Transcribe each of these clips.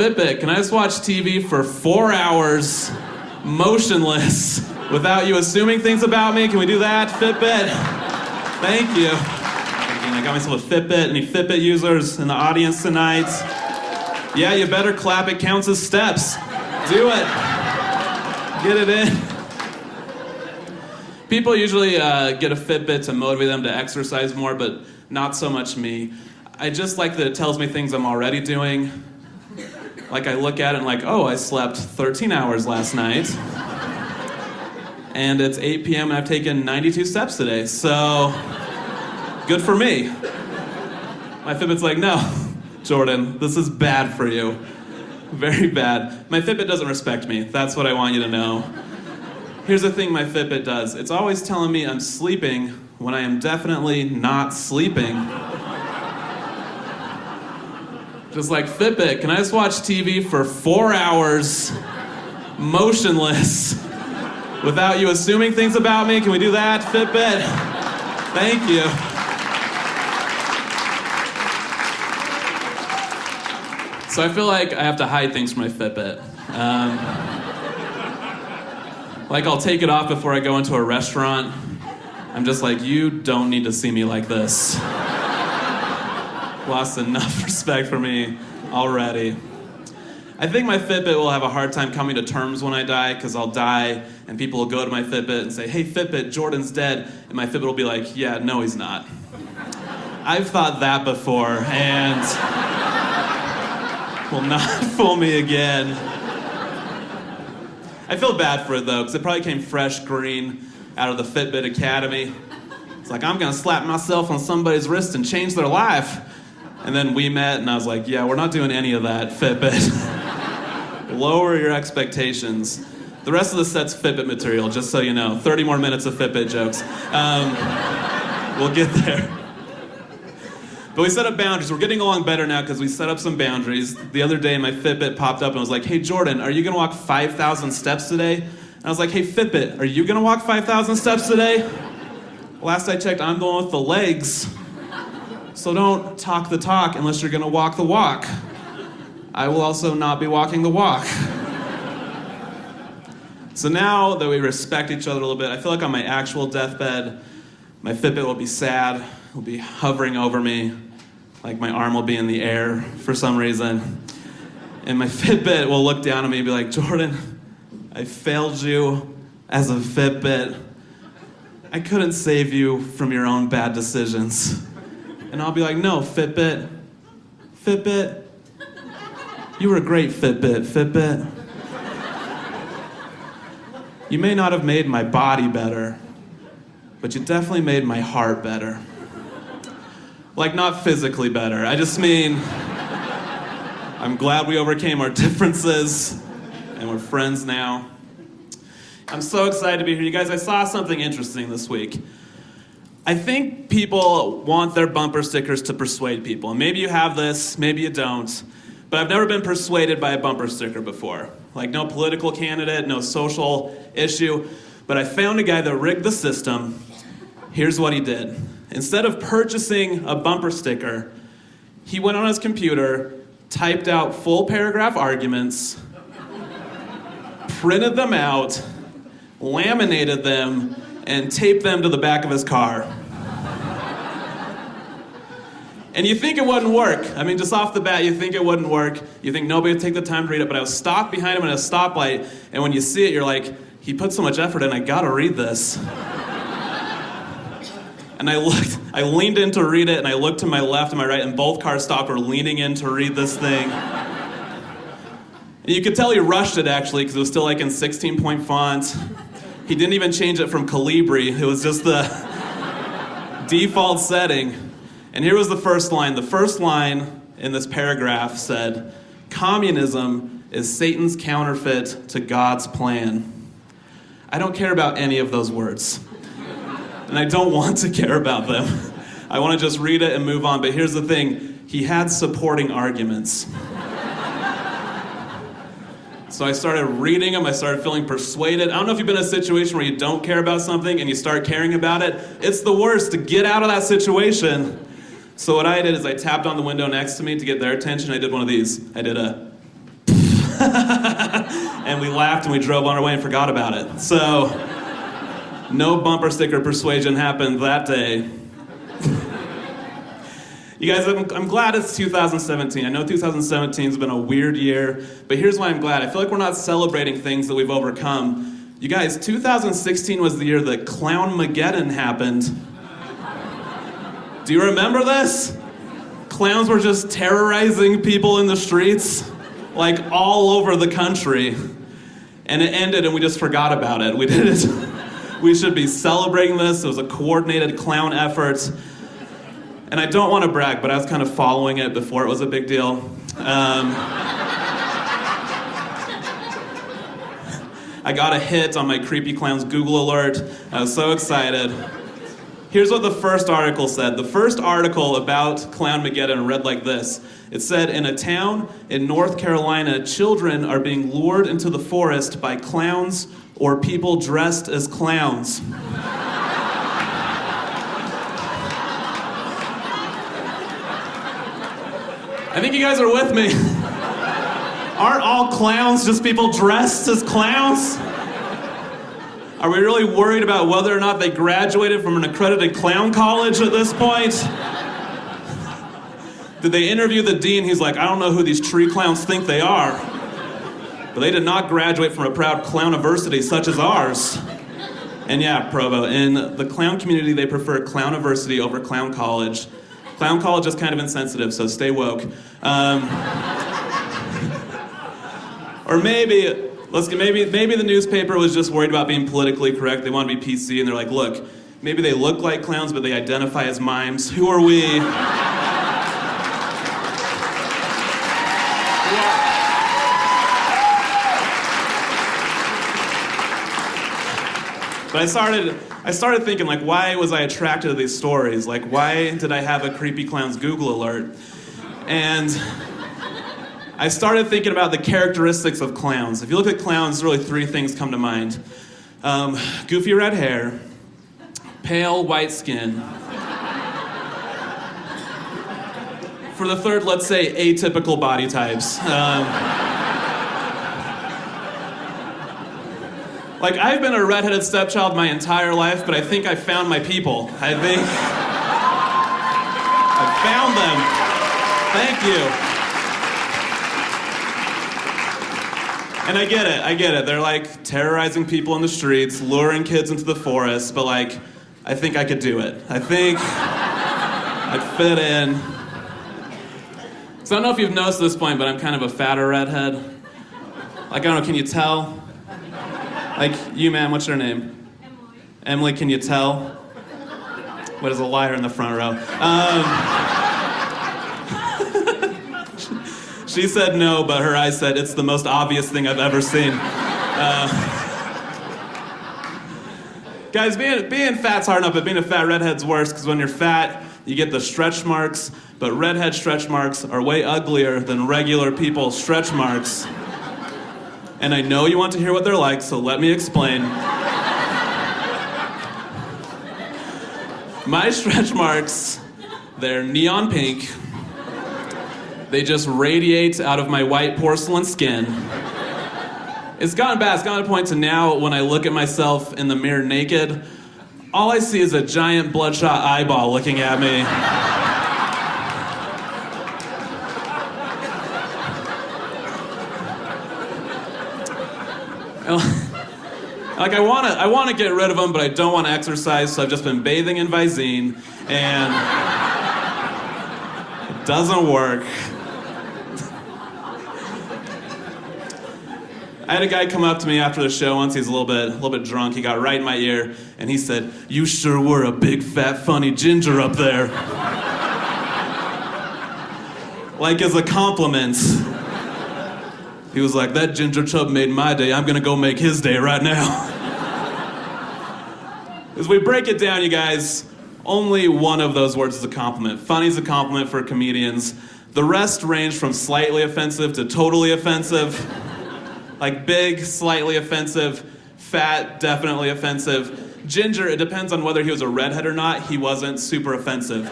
Fitbit, can I just watch TV for 4 hours, motionless, without you assuming things about me? Can we do that, Fitbit? Thank you. Again, I got myself a Fitbit. Any Fitbit users in the audience tonight? Yeah, you better clap. It counts as steps. Do it. Get it in. People usually get a Fitbit to motivate them to exercise more, but not so much me. I just like that it tells me things I'm already doing. Like I look at it and like, oh, I slept 13 hours last night. And it's 8 p.m. and I've taken 92 steps today, so good for me. My Fitbit's like, no, Jordan, this is bad for you. Very bad. My Fitbit doesn't respect me. That's what I want you to know. Here's the thing my Fitbit does. It's always telling me I'm sleeping when I am definitely not sleeping. Just like, Fitbit, can I just watch TV for 4 hours, motionless, without you assuming things about me? Can we do that, Fitbit? Thank you. So I feel like I have to hide things from my Fitbit. Like I'll take it off before I go into a restaurant. I'm just like, you don't need to see me like this. Lost enough respect for me already. I think my Fitbit will have a hard time coming to terms when I die, because I'll die and people will go to my Fitbit and say, hey Fitbit, Jordan's dead. And my Fitbit will be like, yeah, no he's not. I've thought that before and will not fool me again. I feel bad for it though, because it probably came fresh green out of the Fitbit Academy. It's like, I'm gonna slap myself on somebody's wrist and change their life. And then we met and I was like, yeah, we're not doing any of that, Fitbit. Lower your expectations. The rest of the set's Fitbit material, just so you know. 30 more minutes of Fitbit jokes. We'll get there. But we set up boundaries. We're getting along better now because we set up some boundaries. The other day my Fitbit popped up and was like, hey Jordan, are you gonna walk 5,000 steps today? And I was like, hey Fitbit, are you gonna walk 5,000 steps today? Last I checked, I'm going with the legs. So don't talk the talk unless you're gonna walk the walk. I will also not be walking the walk. So now that we respect each other a little bit, I feel like on my actual deathbed, my Fitbit will be sad, will be hovering over me, like my arm will be in the air for some reason. And my Fitbit will look down at me and be like, Jordan, I failed you as a Fitbit. I couldn't save you from your own bad decisions. And I'll be like, no, Fitbit. You were a great Fitbit. You may not have made my body better, but you definitely made my heart better. Like, not physically better. I just mean, I'm glad we overcame our differences, and we're friends now. I'm so excited to be here. You guys, I saw something interesting this week. I think people want their bumper stickers to persuade people. And maybe you have this, maybe you don't. But I've never been persuaded by a bumper sticker before. Like, no political candidate, no social issue. But I found a guy that rigged the system. Here's what he did. Instead of purchasing a bumper sticker, he went on his computer, typed out full paragraph arguments, printed them out, laminated them, and taped them to the back of his car. And you think it wouldn't work. I mean, just off the bat, you think it wouldn't work. You think nobody would take the time to read it, but I was stopped behind him at a stoplight, and when you see it, you're like, he put so much effort in, I gotta read this. And I leaned in to read it, and I looked to my left and my right, and both cars stopped, were leaning in to read this thing. And you could tell he rushed it, actually, because it was still like in 16-point font. He didn't even change it from Calibri. It was just the default setting. And here was the first line. The first line in this paragraph said, communism is Satan's counterfeit to God's plan. I don't care about any of those words. And I don't want to care about them. I want to just read it and move on. But here's the thing. He had supporting arguments. So I started reading them, I started feeling persuaded. I don't know if you've been in a situation where you don't care about something and you start caring about it. It's the worst to get out of that situation. So what I did is I tapped on the window next to me to get their attention. I did one of these. I did a... And we laughed and we drove on our way and forgot about it. So, no bumper sticker persuasion happened that day. You guys, I'm glad it's 2017. I know 2017 has been a weird year, but here's why I'm glad. I feel like we're not celebrating things that we've overcome. You guys, 2016 was the year that Clown-mageddon happened. Do you remember this? Clowns were just terrorizing people in the streets, like all over the country. And it ended and we just forgot about it. We didn't. We should be celebrating this. It was a coordinated clown effort. And I don't want to brag, but I was kind of following it before it was a big deal. I got a hit on my Creepy Clowns Google alert. I was so excited. Here's what the first article said. The first article about Clown-mageddon read like this. It said, in a town in North Carolina, children are being lured into the forest by clowns or people dressed as clowns. I think you guys are with me. Aren't all clowns just people dressed as clowns? Are we really worried about whether or not they graduated from an accredited clown college at this point? Did they interview the dean? He's like, I don't know who these tree clowns think they are. But they did not graduate from a proud clowniversity such as ours. And yeah, Provo, in the clown community, they prefer clowniversity over clown college. Clown college is kind of insensitive, so stay woke. Or maybe the newspaper was just worried about being politically correct. They want to be PC, and they're like, look, maybe they look like clowns, but they identify as mimes. Who are we? But I started thinking, like, why was I attracted to these stories? Like, why did I have a Creepy Clowns Google alert? And I started thinking about the characteristics of clowns. If you look at clowns, really three things come to mind. Goofy red hair, pale white skin. For the third, let's say atypical body types. Like, I've been a redheaded stepchild my entire life, but I think I found my people. I think I found them. Thank you. And I get it. They're like terrorizing people in the streets, luring kids into the forest, but like, I think I could do it. I think I'd fit in. So I don't know if you've noticed at this point, but I'm kind of a fatter redhead. Like, I don't know, can you tell? Like, you, man, what's your name? Emily, can you tell? What is a liar in the front row? She said no, but her eyes said it's the most obvious thing I've ever seen. Guys, being fat's hard enough, but being a fat redhead's worse, because when you're fat, you get the stretch marks, but redhead stretch marks are way uglier than regular people's stretch marks. And I know you want to hear what they're like, so let me explain. My stretch marks, they're neon pink. They just radiate out of my white porcelain skin. It's gotten bad. It's gotten to a point to now when I look at myself in the mirror naked, all I see is a giant bloodshot eyeball looking at me. Like, I want to get rid of them, but I don't want to exercise, so I've just been bathing in Visine, and it doesn't work. I had a guy come up to me after the show once. He's a little bit drunk. He got right in my ear, and he said, "You sure were a big, fat, funny ginger up there." Like, as a compliment. He was like, "That ginger chub made my day. I'm gonna go make his day right now." As we break it down, you guys, only one of those words is a compliment. Funny is a compliment for comedians. The rest range from slightly offensive to totally offensive. Like, big, slightly offensive. Fat, definitely offensive. Ginger, it depends on whether he was a redhead or not. He wasn't super offensive.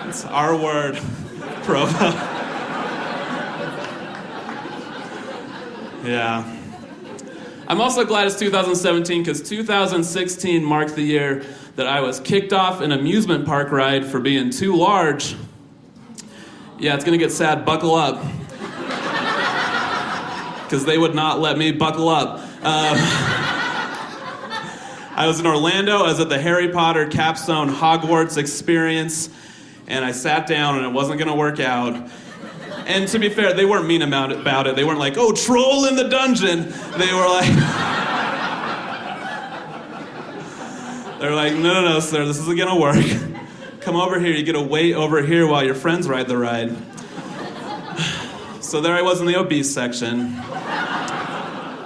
It's our word, Provo. Yeah. I'm also glad it's 2017 because 2016 marked the year that I was kicked off an amusement park ride for being too large. Yeah, it's gonna get sad. Buckle up. Because they would not let me buckle up. I was in Orlando. I was at the Harry Potter Capstone Hogwarts experience, and I sat down and it wasn't gonna work out. And to be fair, they weren't mean about it. They weren't like, oh, troll in the dungeon. They were like, no, sir, this isn't gonna work. Come over here, you get to wait over here while your friends ride the ride. So there I was in the obese section.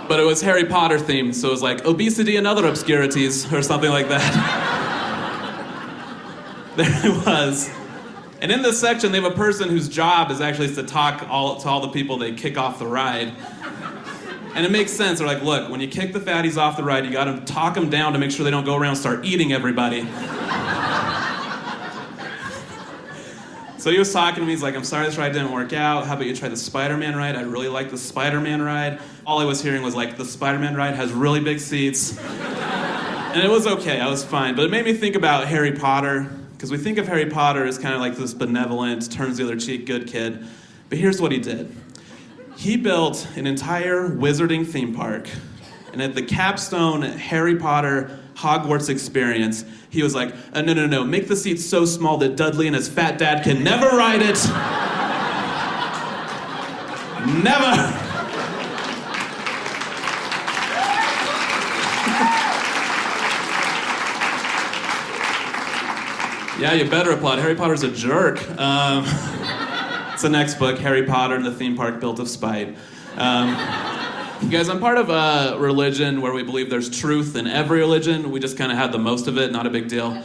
But it was Harry Potter themed, so it was like obesity and other obscurities, or something like that. There it was. And in this section, they have a person whose job is actually to talk to all the people they kick off the ride. And it makes sense. They're like, look, when you kick the fatties off the ride, you gotta talk them down to make sure they don't go around and start eating everybody. So he was talking to me, he's like, I'm sorry this ride didn't work out. How about you try the Spider-Man ride? I really like the Spider-Man ride. All I was hearing was like, the Spider-Man ride has really big seats. And it was okay, I was fine. But it made me think about Harry Potter, because we think of Harry Potter as kind of like this benevolent, turns the other cheek, good kid. But here's what he did. He built an entire wizarding theme park. And at the Capstone Harry Potter Hogwarts experience, he was like, no, make the seats so small that Dudley and his fat dad can never ride it. Never. Yeah, you better applaud. Harry Potter's a jerk. It's the next book, Harry Potter and the Theme Park Built of Spite. You guys, I'm part of a religion where we believe there's truth in every religion. We just kind of had the most of it, not a big deal.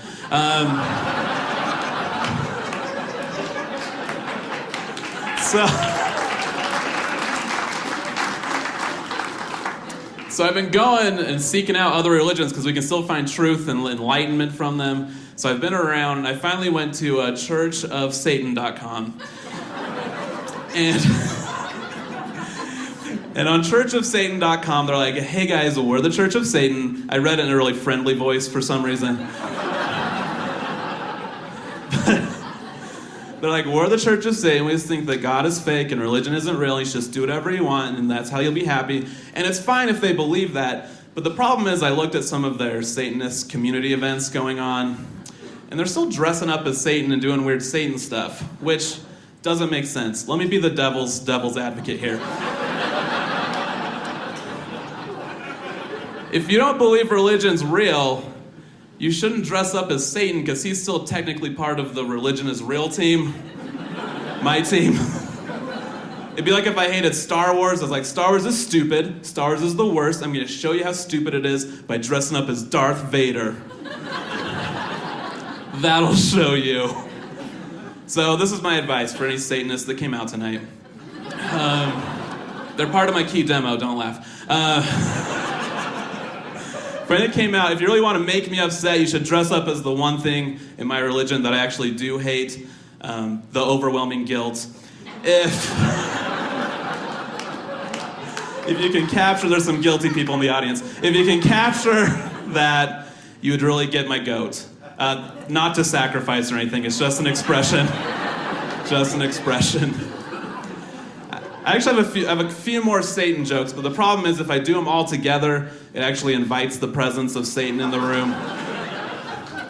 So I've been going and seeking out other religions because we can still find truth and enlightenment from them. So I've been around, and I finally went to churchofsatan.com. And on churchofsatan.com, they're like, hey guys, we're the Church of Satan. I read it in a really friendly voice for some reason. They're like, we're the Church of Satan. We just think that God is fake and religion isn't real. You should just do whatever you want, and that's how you'll be happy. And it's fine if they believe that. But the problem is I looked at some of their Satanist community events going on, and they're still dressing up as Satan and doing weird Satan stuff, which doesn't make sense. Let me be the devil's advocate here. If you don't believe religion's real, you shouldn't dress up as Satan because he's still technically part of the religion is real team. My team. It'd be like if I hated Star Wars. I was like, Star Wars is stupid. Star Wars is the worst. I'm going to show you how stupid it is by dressing up as Darth Vader. That'll show you. So this is my advice for any Satanists that came out tonight. They're part of my key demo, don't laugh. For anyone that came out, if you really want to make me upset, you should dress up as the one thing in my religion that I actually do hate, the overwhelming guilt. If you can capture, there's some guilty people in the audience. If you can capture that, you would really get my goat. Not to sacrifice or anything, it's just an expression. Just an expression. I actually have a few more Satan jokes, but the problem is if I do them all together, it actually invites the presence of Satan in the room.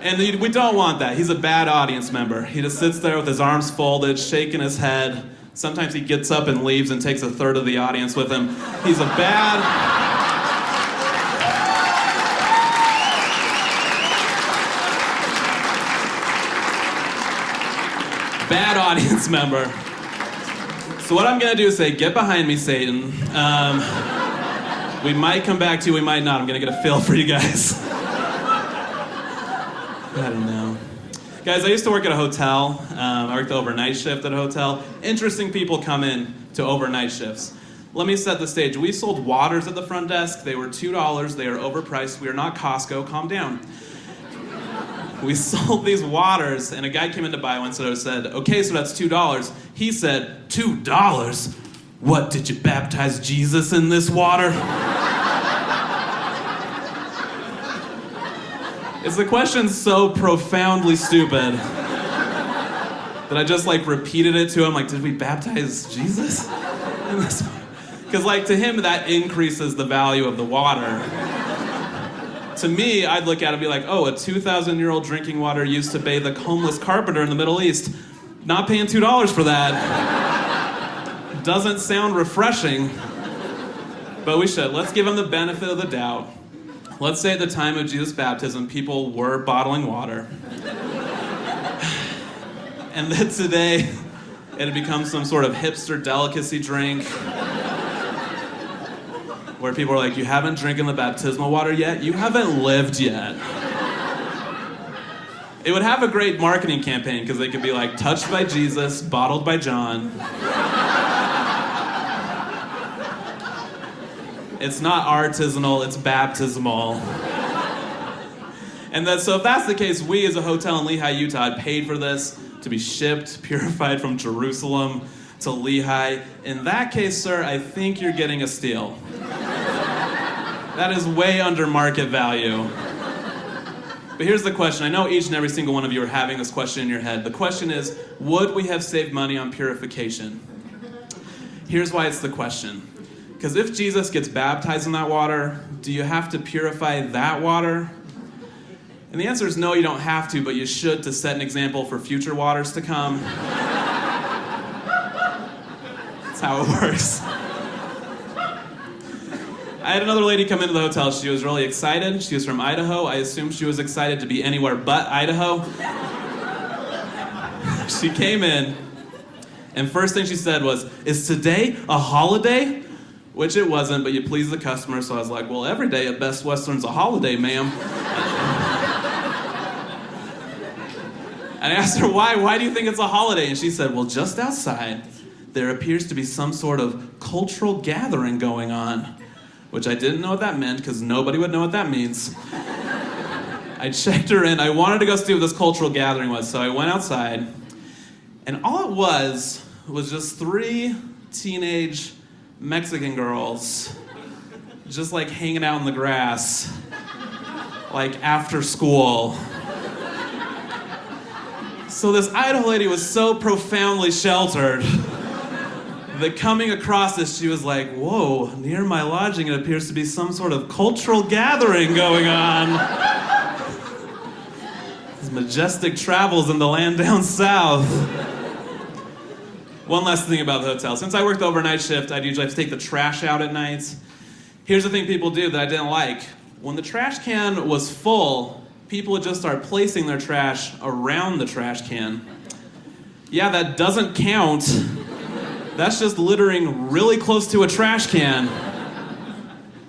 And we don't want that. He's a bad audience member. He just sits there with his arms folded, shaking his head. Sometimes he gets up and leaves and takes a third of the audience with him. He's a bad audience member. So what I'm gonna do is say, get behind me, Satan. We might come back to you, we might not. I'm gonna get a feel for you guys. I don't know. Guys, I used to work at a hotel. I worked the overnight shift at a hotel. Interesting people come in to overnight shifts. Let me set the stage. We sold waters at the front desk. They were $2. They are overpriced. We are not Costco. Calm down. We sold these waters, and a guy came in to buy one, so I said, okay, so that's $2. He said, $2? what, did you baptize Jesus in this water? Is the question so profoundly stupid that I just like repeated it to him, like, did we baptize Jesus in this? Because like to him that increases the value of the water. To me, I'd look at it and be like, oh, a 2,000-year-old drinking water used to bathe a homeless carpenter in the Middle East. Not paying $2 for that. Doesn't sound refreshing, but we should. Let's give him the benefit of the doubt. Let's say at the time of Jesus' baptism, people were bottling water. And then today, it had become some sort of hipster delicacy drink where people are like, you haven't drinking the baptismal water yet? You haven't lived yet. It would have a great marketing campaign because they could be like, touched by Jesus, bottled by John. It's not artisanal, it's baptismal. And then, so if that's the case, we as a hotel in Lehi, Utah, had paid for this to be shipped, purified from Jerusalem to Lehi. In that case, sir, I think you're getting a steal. That is way under market value. But here's the question. I know each and every single one of you are having this question in your head. The question is, would we have saved money on purification? Here's why it's the question. Because if Jesus gets baptized in that water, do you have to purify that water? And the answer is no, you don't have to, but you should to set an example for future waters to come. That's how it works. I had another lady come into the hotel. She was really excited. She was from Idaho. I assume she was excited to be anywhere but Idaho. She came in, and first thing she said was, is today a holiday? Which it wasn't, but you pleased the customer, so I was like, well, every day at Best Western's a holiday, ma'am. And I asked her, why do you think it's a holiday? And she said, well, just outside, there appears to be some sort of cultural gathering going on. Which I didn't know what that meant, because nobody would know what that means. I checked her in. I wanted to go see what this cultural gathering was, so I went outside. And all it was just 3 teenage Mexican girls just like hanging out in the grass, like after school. So this Idaho lady was so profoundly sheltered that coming across this, she was like, whoa, near my lodging it appears to be some sort of cultural gathering going on. These majestic travels in the land down south. One last thing about the hotel. Since I worked the overnight shift, I'd usually have to take the trash out at night. Here's the thing people do that I didn't like. When the trash can was full, people would just start placing their trash around the trash can. Yeah, that doesn't count. That's just littering really close to a trash can.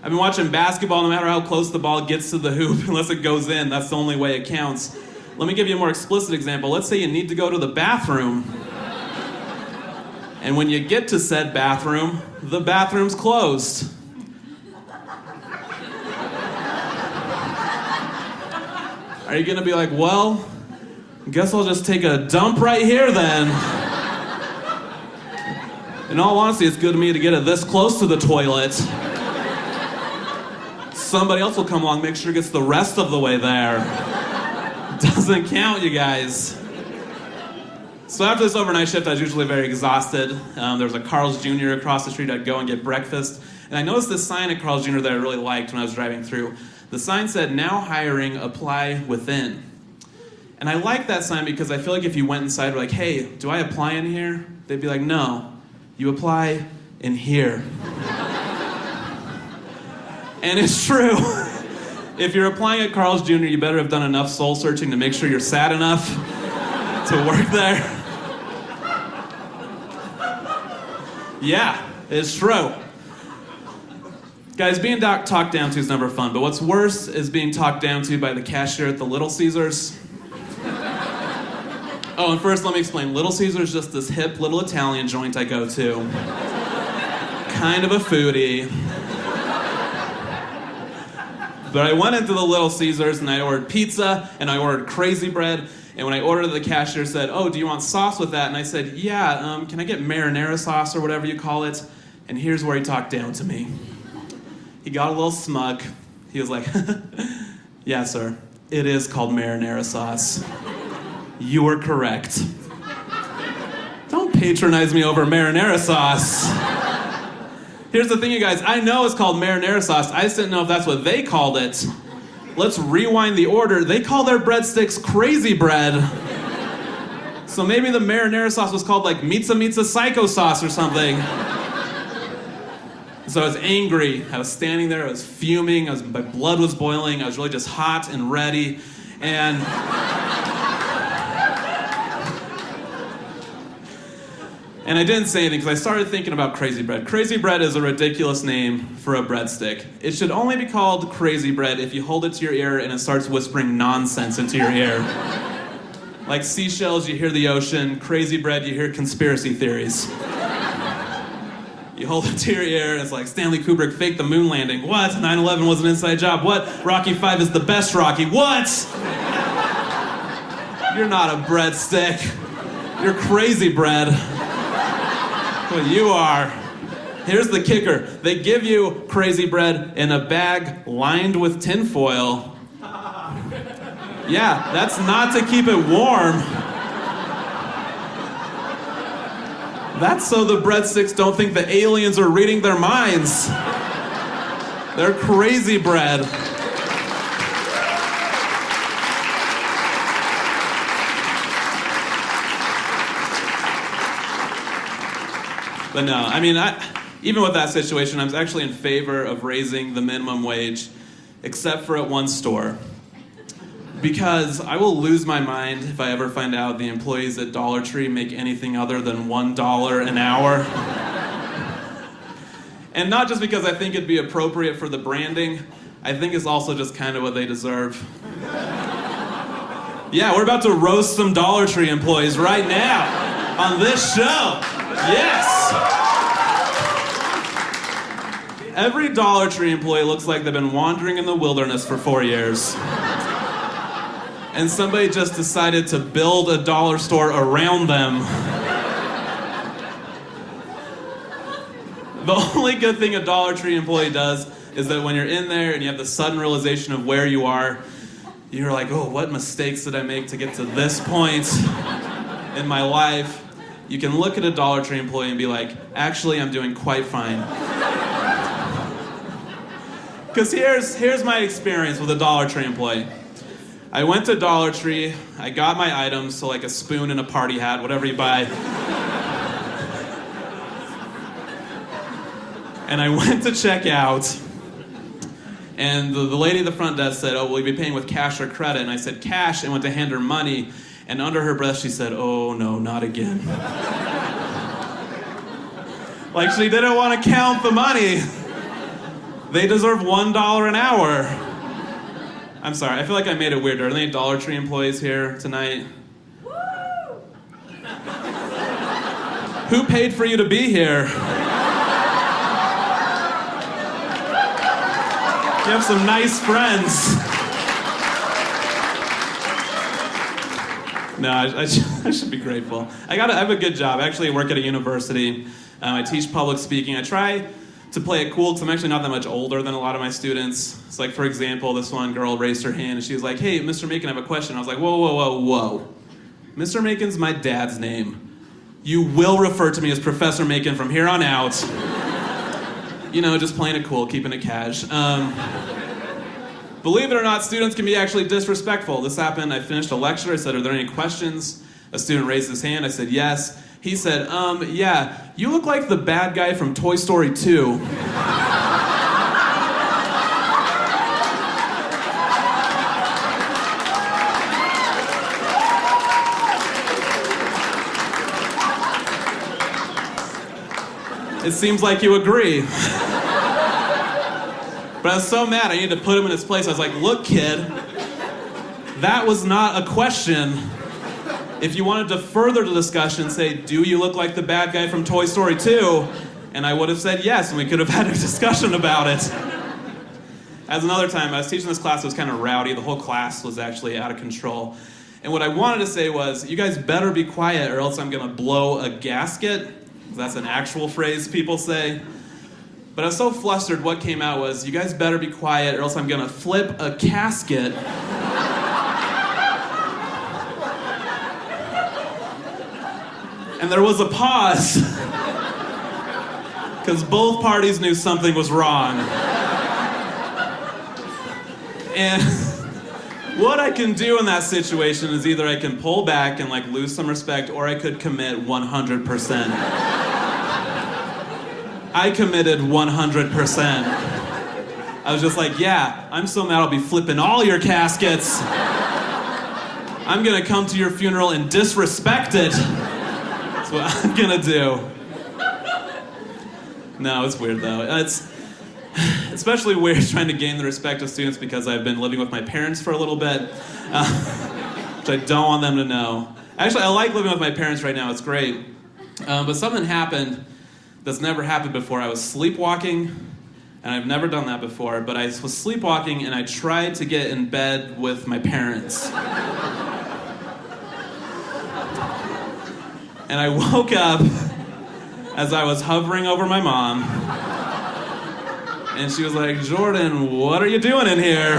I've been watching basketball, no matter how close the ball gets to the hoop, unless it goes in, that's the only way it counts. Let me give you a more explicit example. Let's say you need to go to the bathroom. And when you get to said bathroom, the bathroom's closed. Are you gonna be like, well, guess I'll just take a dump right here then? In all honesty, it's good to me to get it this close to the toilet. Somebody else will come along, make sure it gets the rest of the way there. Doesn't count, you guys. So after this overnight shift, I was usually very exhausted. There was a Carl's Jr. across the street. I'd go and get breakfast. And I noticed this sign at Carl's Jr. that I really liked when I was driving through. The sign said, now hiring, apply within. And I liked that sign because I feel like if you went inside, like, hey, do I apply in here? They'd be like, no. You apply in here. And it's true. If you're applying at Carl's Jr., you better have done enough soul searching to make sure you're sad enough to work there. Yeah, it's true. Guys, being talked down to is never fun, but what's worse is being talked down to by the cashier at the Little Caesars. Oh, and first let me explain. Little Caesars is just this hip little Italian joint I go to. Kind of a foodie. But I went into the Little Caesars and I ordered pizza and I ordered crazy bread. And when I ordered it, the cashier said, oh, do you want sauce with that? And I said, yeah, can I get marinara sauce or whatever you call it? And here's where he talked down to me. He got a little smug. He was like, yeah, sir, it is called marinara sauce. You were correct. Don't patronize me over marinara sauce. Here's the thing, you guys. I know it's called marinara sauce. I just didn't know if that's what they called it. Let's rewind the order. They call their breadsticks crazy bread. So maybe the marinara sauce was called like Mitza Psycho sauce or something. So I was angry. I was standing there. I was fuming. My blood was boiling. I was really just hot and ready. And I didn't say anything because I started thinking about crazy bread. Crazy bread is a ridiculous name for a breadstick. It should only be called crazy bread if you hold it to your ear and it starts whispering nonsense into your ear. Like seashells, you hear the ocean. Crazy bread, you hear conspiracy theories. You hold it to your ear and it's like, Stanley Kubrick faked the moon landing. What? 9/11 was an inside job. What? Rocky V is the best Rocky. What? You're not a breadstick. You're crazy bread. Well, you are. Here's the kicker. They give you crazy bread in a bag lined with tinfoil. Yeah, that's not to keep it warm. That's so the breadsticks don't think the aliens are reading their minds. They're crazy bread. But no, I mean, even with that situation, I'm actually in favor of raising the minimum wage, except for at one store. Because I will lose my mind if I ever find out the employees at Dollar Tree make anything other than $1 an hour. And not just because I think it'd be appropriate for the branding, I think it's also just kind of what they deserve. Yeah, we're about to roast some Dollar Tree employees right now on this show. Yes! Every Dollar Tree employee looks like they've been wandering in the wilderness for 4 years. And somebody just decided to build a dollar store around them. The only good thing a Dollar Tree employee does is that when you're in there and you have the sudden realization of where you are, you're like, oh, what mistakes did I make to get to this point in my life? You can look at a Dollar Tree employee and be like, actually, I'm doing quite fine. Because here's my experience with a Dollar Tree employee. I went to Dollar Tree, I got my items, so like a spoon and a party hat, whatever you buy. And I went to check out, and the lady at the front desk said, oh, will you be paying with cash or credit? And I said, cash, and went to hand her money, and under her breath she said, oh no, not again. Like she didn't want to count the money. They deserve $1 an hour. I'm sorry, I feel like I made it weird. Are there any Dollar Tree employees here tonight? Woo! Who paid for you to be here? You have some nice friends. No, I should be grateful. I have a good job. I actually work at a university. I teach public speaking. I try to play it cool because I'm actually not that much older than a lot of my students. It's like, for example, this one girl raised her hand and she was like, hey, Mr. Makin, I have a question. I was like, whoa. Mr. Makin's my dad's name. You will refer to me as Professor Makin from here on out. You know, just playing it cool, keeping it cash. Believe it or not, students can be actually disrespectful. This happened, I finished a lecture, I said, are there any questions? A student raised his hand, I said, yes. He said, yeah, you look like the bad guy from Toy Story 2. It seems like you agree. But I was so mad, I needed to put him in his place. I was like, look, kid, that was not a question. If you wanted to further the discussion, say, do you look like the bad guy from Toy Story 2? And I would have said yes, and we could have had a discussion about it. As another time, I was teaching this class that was kind of rowdy. The whole class was actually out of control. And what I wanted to say was, you guys better be quiet or else I'm gonna blow a gasket. That's an actual phrase people say. But I was so flustered, what came out was, you guys better be quiet or else I'm gonna flip a casket. And there was a pause. Because both parties knew something was wrong. And what I can do in that situation is either I can pull back and like lose some respect, or I could commit 100%. I committed 100%. I was just like, yeah, I'm so mad I'll be flipping all your caskets. I'm gonna come to your funeral and disrespect it. That's what I'm gonna do. No, it's weird though. It's especially weird trying to gain the respect of students because I've been living with my parents for a little bit, which I don't want them to know. Actually, I like living with my parents right now. It's great. But something happened that's never happened before. I was sleepwalking, and I've never done that before, but I was sleepwalking and I tried to get in bed with my parents. And I woke up as I was hovering over my mom, and she was like, Jordan, what are you doing in here?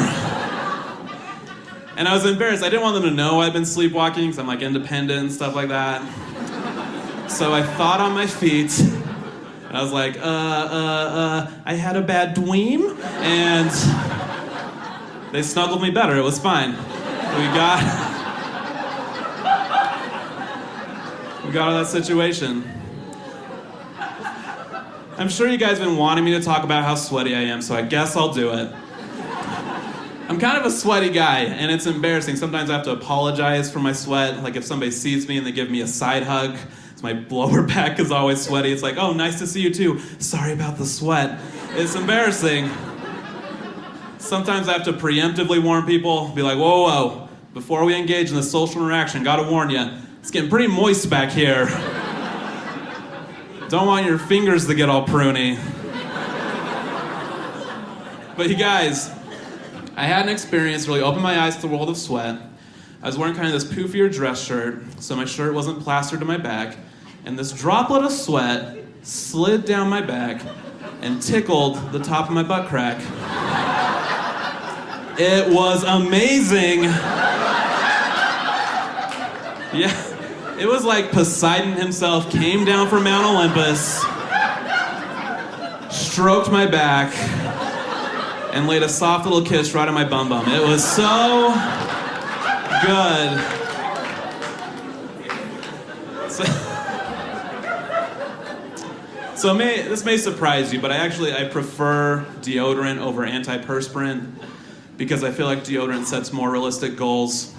And I was embarrassed. I didn't want them to know I'd been sleepwalking because I'm like independent and stuff like that. So I thought on my feet, and I was like, I had a bad dream, and they snuggled me better. It was fine. We got out of that situation. I'm sure you guys have been wanting me to talk about how sweaty I am, so I guess I'll do it. I'm kind of a sweaty guy, and it's embarrassing. Sometimes I have to apologize for my sweat. Like if somebody sees me and they give me a side hug, my lower back is always sweaty. It's like, oh, nice to see you too. Sorry about the sweat. It's embarrassing. Sometimes I have to preemptively warn people, be like, whoa, whoa, before we engage in this social interaction, gotta warn you, it's getting pretty moist back here. Don't want your fingers to get all pruny. But you guys, I had an experience that really opened my eyes to the world of sweat. I was wearing kind of this poofier dress shirt, so my shirt wasn't plastered to my back, and this droplet of sweat slid down my back and tickled the top of my butt crack. It was amazing. Yeah. It was like Poseidon himself came down from Mount Olympus, stroked my back, and laid a soft little kiss right on my bum bum. It was so good. So this may surprise you, but I prefer deodorant over antiperspirant because I feel like deodorant sets more realistic goals.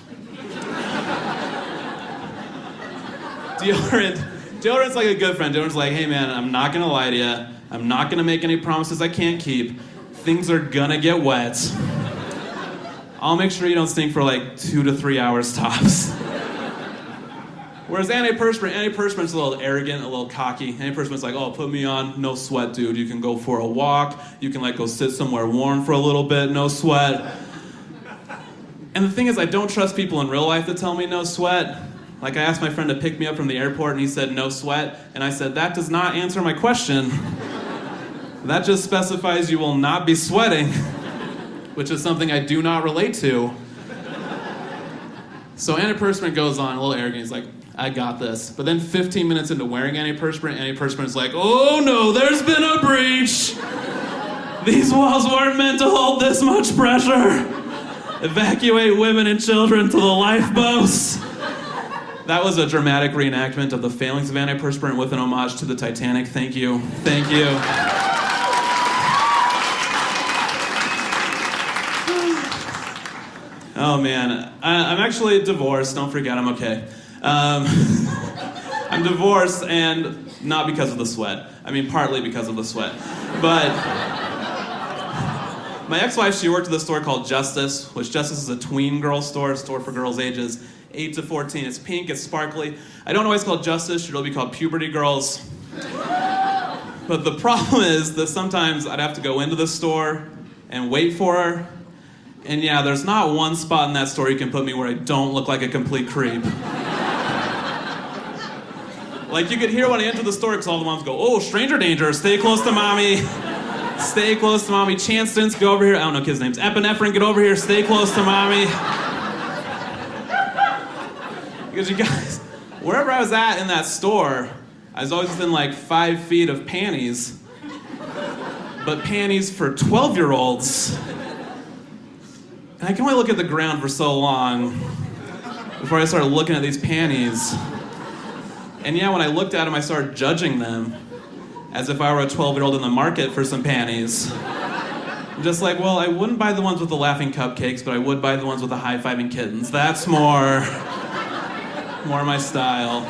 Deodorant's like a good friend. Deodorant's like, hey man, I'm not gonna lie to you. I'm not gonna make any promises I can't keep. Things are gonna get wet. I'll make sure you don't stink for like 2 to 3 hours tops. Whereas antiperspirant's a little arrogant, a little cocky. Antiperspirant's like, oh, put me on, no sweat, dude. You can go for a walk. You can like go sit somewhere warm for a little bit, no sweat. And the thing is, I don't trust people in real life that tell me no sweat. Like I asked my friend to pick me up from the airport and he said no sweat. And I said, that does not answer my question. That just specifies you will not be sweating, which is something I do not relate to. So antiperspirant goes on, a little arrogant. He's like, I got this. But then 15 minutes into wearing antiperspirant's like, oh no, there's been a breach. These walls weren't meant to hold this much pressure. Evacuate women and children to the lifeboats. That was a dramatic reenactment of the failings of antiperspirant with an homage to the Titanic. Thank you. Thank you. Oh man, I'm actually divorced. Don't forget, I'm okay. I'm divorced, and not because of the sweat. I mean, partly because of the sweat. But my ex-wife, she worked at a store called Justice, which Justice is a tween girl store, a store for girls ages 8 to 14. It's pink, it's sparkly. I don't know why it's called Justice. It should really be called Puberty Girls. But the problem is that sometimes I'd have to go into the store and wait for her. And yeah, there's not one spot in that store you can put me where I don't look like a complete creep. Like, you could hear when I entered the store, because all the moms go, oh, stranger danger, stay close to mommy. Stay close to mommy. Chanston's, get over here. I don't know kids' names. Epinephrine, get over here, stay close to mommy. Because you guys, wherever I was at in that store, I was always within like 5 feet of panties. But panties for 12-year-olds. And I can only look at the ground for so long before I started looking at these panties. And yeah, when I looked at them, I started judging them as if I were a 12-year-old in the market for some panties. I'm just like, well, I wouldn't buy the ones with the laughing cupcakes, but I would buy the ones with the high-fiving kittens. That's more my style.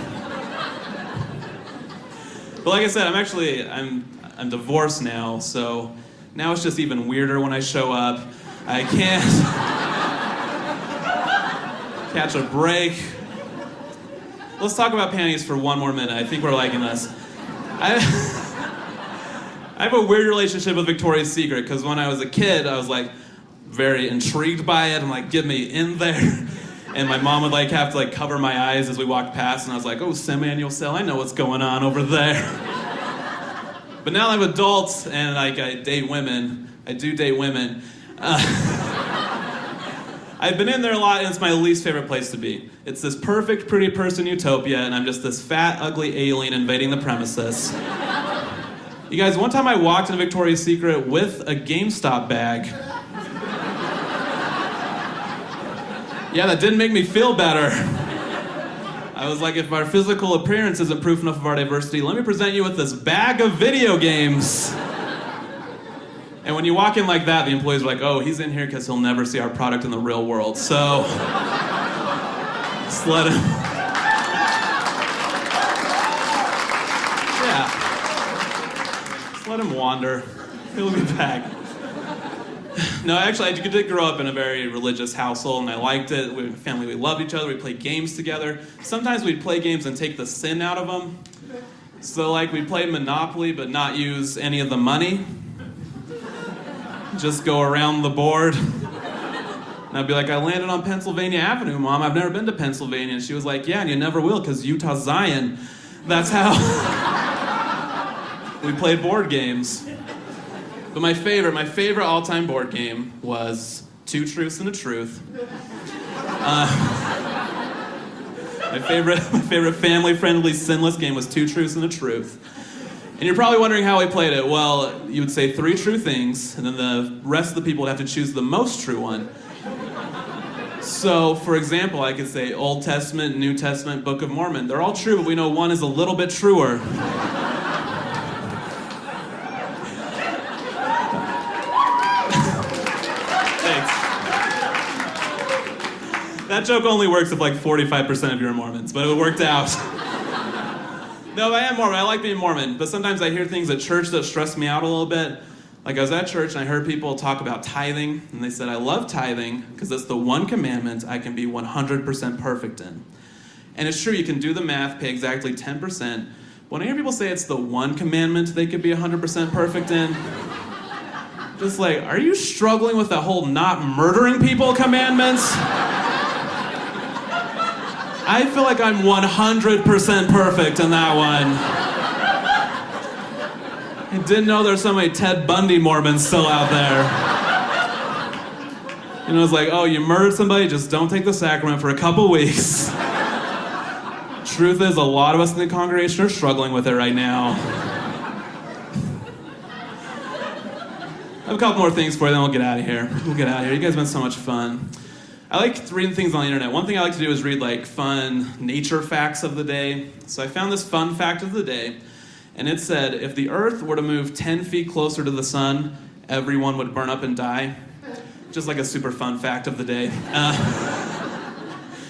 But like I said, I'm divorced now, so now it's just even weirder when I show up. I can't catch a break. Let's talk about panties for one more minute. I think we're liking this. I have a weird relationship with Victoria's Secret, because when I was a kid, I was like very intrigued by it. I'm like, get me in there. And my mom would like have to like cover my eyes as we walked past, and I was like, oh, semi-annual sale, I know what's going on over there. But now I'm adult and like I date women. I do date women. I've been in there a lot, and it's my least favorite place to be. It's this perfect, pretty person utopia, and I'm just this fat, ugly alien invading the premises. You guys, one time I walked into Victoria's Secret with a GameStop bag. Yeah, that didn't make me feel better. I was like, if our physical appearance isn't proof enough of our diversity, let me present you with this bag of video games. And when you walk in like that, the employees are like, oh, he's in here because he'll never see our product in the real world. So, just let him. Yeah. Just let him wander. He'll be back. No, actually, I did grow up in a very religious household, and I liked it. We were a family, we loved each other, we played games together. Sometimes we'd play games and take the sin out of them. So, like, we'd play Monopoly, but not use any of the money. Just go around the board. And I'd be like, I landed on Pennsylvania Avenue, Mom. I've never been to Pennsylvania. And she was like, yeah, and you never will, because Utah's Zion. That's how we played board games. But my favorite all-time board game was Two Truths and a Truth. My favorite family-friendly, sinless game was Two Truths and a Truth. And you're probably wondering how I played it. Well, you would say 3 true things, and then the rest of the people would have to choose the most true one. So, for example, I could say Old Testament, New Testament, Book of Mormon. They're all true, but we know one is a little bit truer. That joke only works if like 45% of you are Mormons, but it worked out. No, I am Mormon. I like being Mormon, but sometimes I hear things at church that stress me out a little bit. Like I was at church and I heard people talk about tithing, and they said, I love tithing because it's the one commandment I can be 100% perfect in. And it's true, you can do the math, pay exactly 10%. When I hear people say it's the one commandment they could be 100% perfect in, just like, are you struggling with the whole not murdering people commandments? I feel like I'm 100% perfect in that one. I didn't know there's so many Ted Bundy Mormons still out there. You know, it's like, oh, you murdered somebody, just don't take the sacrament for a couple weeks. Truth is, a lot of us in the congregation are struggling with it right now. I have a couple more things for you, then we'll get out of here. You guys have been so much fun. I like reading things on the internet. One thing I like to do is read like fun nature facts of the day. So I found this fun fact of the day, and it said, if the earth were to move 10 feet closer to the sun, everyone would burn up and die. Just like a super fun fact of the day.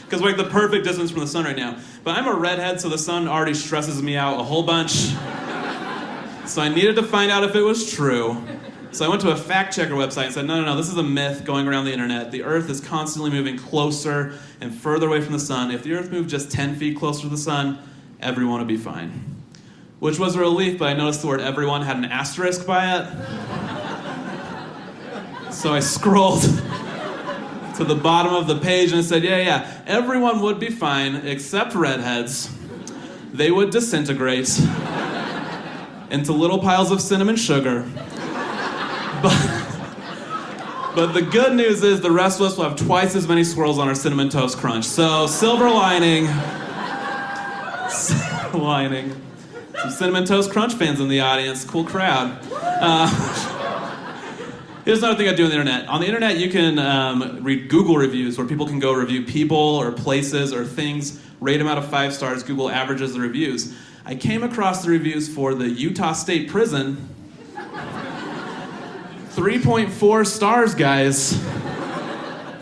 Because we're like the perfect distance from the sun right now. But I'm a redhead, so the sun already stresses me out a whole bunch. So I needed to find out if it was true. So I went to a fact checker website and said, no, this is a myth going around the internet. The earth is constantly moving closer and further away from the sun. If the earth moved just 10 feet closer to the sun, everyone would be fine. Which was a relief, but I noticed the word everyone had an asterisk by it. So I scrolled to the bottom of the page and it said, yeah, everyone would be fine except redheads. they would disintegrate into little piles of cinnamon sugar. But the good news is the rest of us will have twice as many swirls on our Cinnamon Toast Crunch. So, silver lining. Silver lining. Some Cinnamon Toast Crunch fans in the audience. Cool crowd. Here's another thing I do on the internet. On the internet, you can read Google reviews where people can go review people or places or things, rate them out of 5 stars. Google averages the reviews. I came across the reviews for the Utah State Prison. 3.4 stars, guys.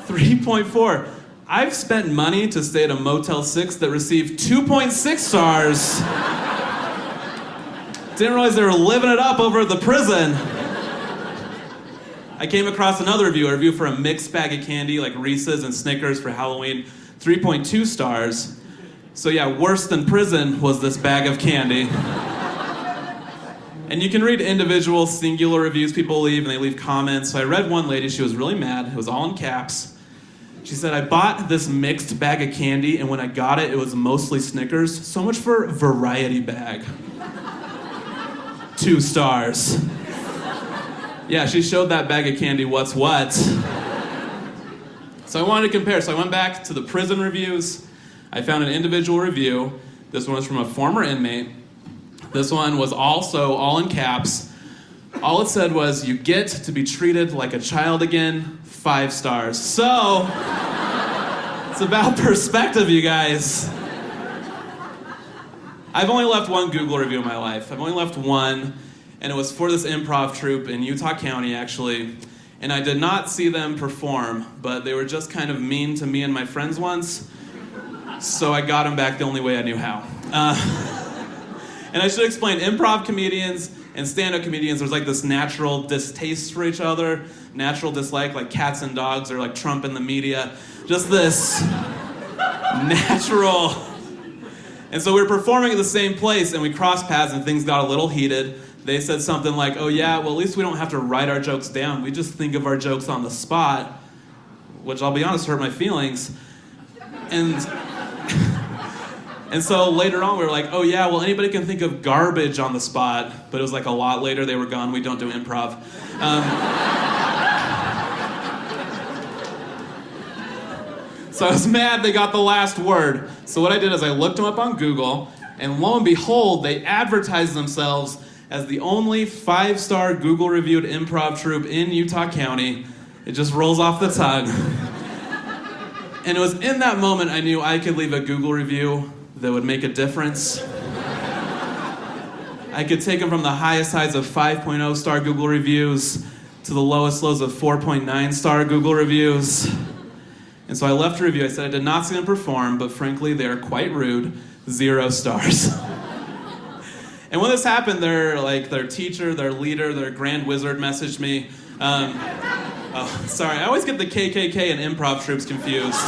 3.4. I've spent money to stay at a Motel 6 that received 2.6 stars. Didn't realize they were living it up over at the prison. I came across another review, a review for a mixed bag of candy like Reese's and Snickers for Halloween. 3.2 stars. So yeah, worse than prison was this bag of candy. And you can read individual singular reviews people leave, and they leave comments. So I read one lady, she was really mad. It was all in caps. She said, I bought this mixed bag of candy, and when I got it, it was mostly Snickers. So much for variety bag. 2 stars. Yeah, she showed that bag of candy what's what. So I wanted to compare. So I went back to the prison reviews. I found an individual review. This one was from a former inmate. This one was also all in caps. All it said was, you get to be treated like a child again, 5 stars. So, it's about perspective, you guys. I've only left one Google review in my life. I've only left one, and it was for this improv troupe in Utah County, actually. And I did not see them perform, but they were just kind of mean to me and my friends once. So I got them back the only way I knew how. And I should explain, improv comedians and stand-up comedians, there's like this natural distaste for each other, natural dislike, like cats and dogs or like Trump in the media. Just this natural. And so we were performing at the same place and we crossed paths and things got a little heated. They said something like, oh yeah, well at least we don't have to write our jokes down. We just think of our jokes on the spot, which I'll be honest hurt my feelings. And so later on we were like, oh yeah, well anybody can think of garbage on the spot, but it was like a lot later, they were gone, we don't do improv. So I was mad they got the last word. So what I did is I looked them up on Google, and lo and behold, they advertised themselves as the only 5-star Google reviewed improv troupe in Utah County. It just rolls off the tongue. And it was in that moment I knew I could leave a Google review that would make a difference. I could take them from the highest highs of 5.0 star Google reviews to the lowest lows of 4.9 star Google reviews. And so I left a review. I said I did not see them perform, but frankly, they're quite rude. 0 stars. And when this happened, their teacher, their leader, their grand wizard messaged me. Oh, sorry, I always get the KKK and improv troops confused.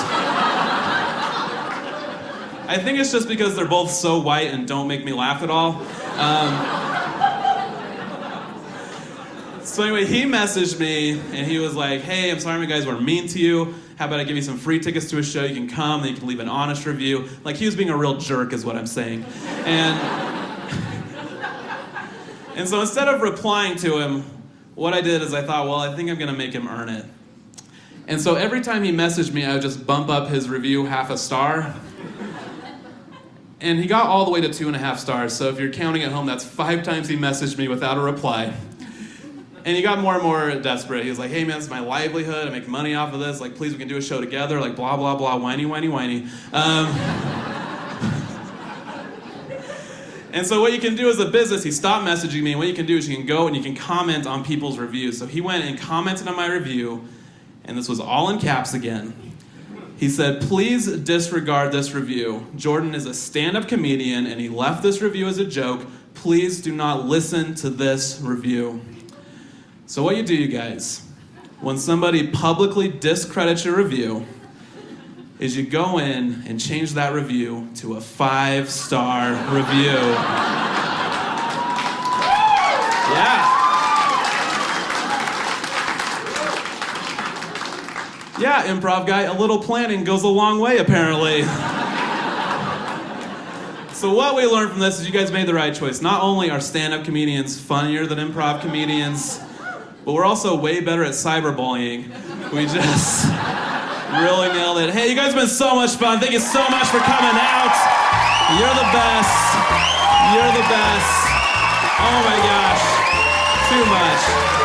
I think it's just because they're both so white and don't make me laugh at all. So anyway, he messaged me and he was like, hey, I'm sorry my guys were mean to you. How about I give you some free tickets to a show? You can come, then you can leave an honest review. Like, he was being a real jerk is what I'm saying. And so instead of replying to him, what I did is I thought, well, I think I'm gonna make him earn it. And so every time he messaged me, I would just bump up his review 0.5 star. And he got all the way to 2.5 stars. So if you're counting at home, that's 5 times he messaged me without a reply. And he got more and more desperate. He was like, hey man, this is my livelihood. I make money off of this. Like, please, we can do a show together. Like, blah, blah, blah, whiny, whiny, whiny. And so what you can do as a business, he stopped messaging me, and what you can do is you can go and you can comment on people's reviews. So he went and commented on my review, and this was all in caps again. He said, please disregard this review. Jordan is a stand-up comedian, and he left this review as a joke. Please do not listen to this review. So what you do, you guys, when somebody publicly discredits your review, is you go in and change that review to a 5-star review. Yeah. Yeah, improv guy, a little planning goes a long way, apparently. So So what we learned from this is you guys made the right choice. Not only are stand-up comedians funnier than improv comedians, but we're also way better at cyberbullying. We just really nailed it. Hey, you guys have been so much fun. Thank you so much for coming out. You're the best. You're the best. Oh my gosh. Too much.